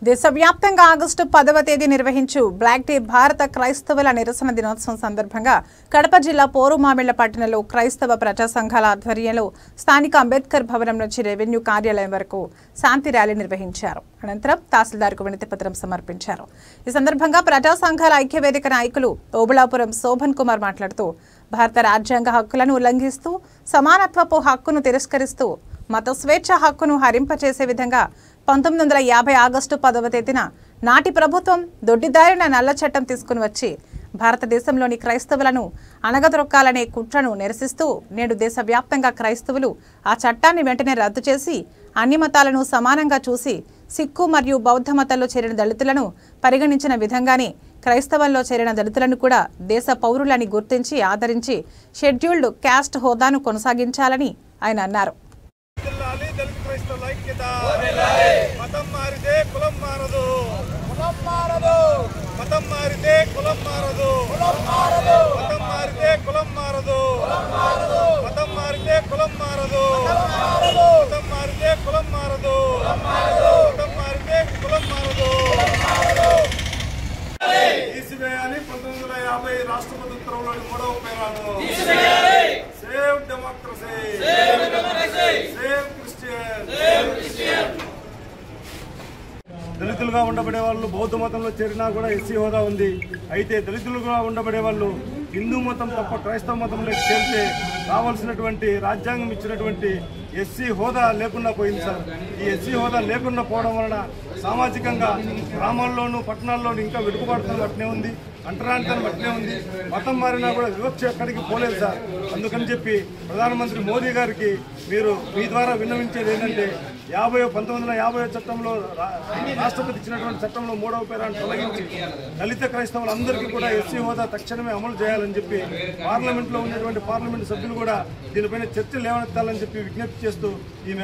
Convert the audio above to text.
దేశవ్యాప్తంగా ఆగస్టు 10వ తేదీ నిర్వహించు బ్లాక్ డే భారత క్రైస్తవుల నిరసన దినోత్సవం సందర్భంగా కడప జిల్లా పోరుమామిళ్ల పట్టణంలో క్రైస్తవ ప్రజా సంఘాల ఆధ్వర్యంలో స్థానిక అంబేద్కర్ భవనం నుంచి రెవెన్యూ కార్యాలయం వరకు శాంతి ర్యాలీ నిర్వహించారు. అనంతరం తహసీల్దార్కు వినతిపత్రం సమర్పించారు. ఈ సందర్భంగా ప్రజా సంఘాల ఐక్యవేదిక నాయకులు ఓబుళాపురం శోభన్ కుమార్ మాట్లాడుతూ భారత రాజ్యాంగ హక్కులను ఉల్లంఘిస్తూ సమానత్వపు హక్కును తిరస్కరిస్తూ మత స్వేచ్ఛ హక్కును హరింపచేసే విధంగా 1950 ఆగస్టు 10వ తేదీన నాటి ప్రభుత్వం దొడ్డిదారిన నల్ల చట్టం తీసుకుని వచ్చి భారతదేశంలోని క్రైస్తవులను అణగదొక్కాలనే కుట్రను నిరసిస్తూ నేడు దేశవ్యాప్తంగా క్రైస్తవులు ఆ చట్టాన్ని వెంటనే రద్దు చేసి అన్ని మతాలను సమానంగా చూసి సిక్కు మరియు బౌద్ధ మతాల్లో చేరిన దళితులను పరిగణించిన విధంగానే క్రైస్తవంలో చేరిన దళితులను కూడా దేశ పౌరులని గుర్తించి ఆదరించి షెడ్యూల్డ్ క్యాస్ట్ హోదాను కొనసాగించాలని ఆయన అన్నారు. మతం మారితే కులం మారదు, మతం మారితే కులం మారదు, మతం మారితే కులం మారదు, మతం మారితే కులం మారదు, మతం మారితే కులం మారదు, మతం మారితే కులం మారదు. తీసివేయాలి 1950 రాష్ట్రపతి ఉత్తర్వులోని 3వ పేరాను. Save democracy, save Christian. దళితులుగా ఉండబడే వాళ్ళు బౌద్ధ మతంలో చేరినా కూడా ఎస్సీ హోదా ఉంది. అయితే దళితులుగా ఉండబడే వాళ్ళు హిందూ మతం తప్ప క్రైస్తవ మతంలోకి చేరితే రావాల్సినటువంటి రాజ్యాంగం ఇచ్చినటువంటి ఎస్సీ హోదా లేకుండా పోయింది సార్. ఈ ఎస్సీ హోదా లేకుండా పోవడం వలన సామాజికంగా గ్రామాల్లోనూ పట్టణాల్లోనూ ఇంకా వెనుకబాటుతనం అట్నే ఉంది, అంటరానితనం అట్నే ఉంది. మతం మారినా కూడా వివక్ష ఎక్కడికి పోలేదు సార్. అందుకని చెప్పి ప్రధానమంత్రి మోదీ గారికి మీరు మీ ద్వారా విన్నవించేది ఏంటంటే 1950 చట్టంలో రాష్ట్రపతి ఇచ్చినటువంటి చట్టంలో 3వ పేరాన్ని తొలగించి దళిత క్రైస్తవులందరికీ కూడా ఎస్సీ హోదా తక్షణమే అమలు చేయాలని చెప్పి పార్లమెంట్లో ఉన్నటువంటి పార్లమెంటు సభ్యులు కూడా దీనిపైన చర్చ లేవనెత్తాలని చెప్పి విజ్ఞప్తి చేస్తూ ఈ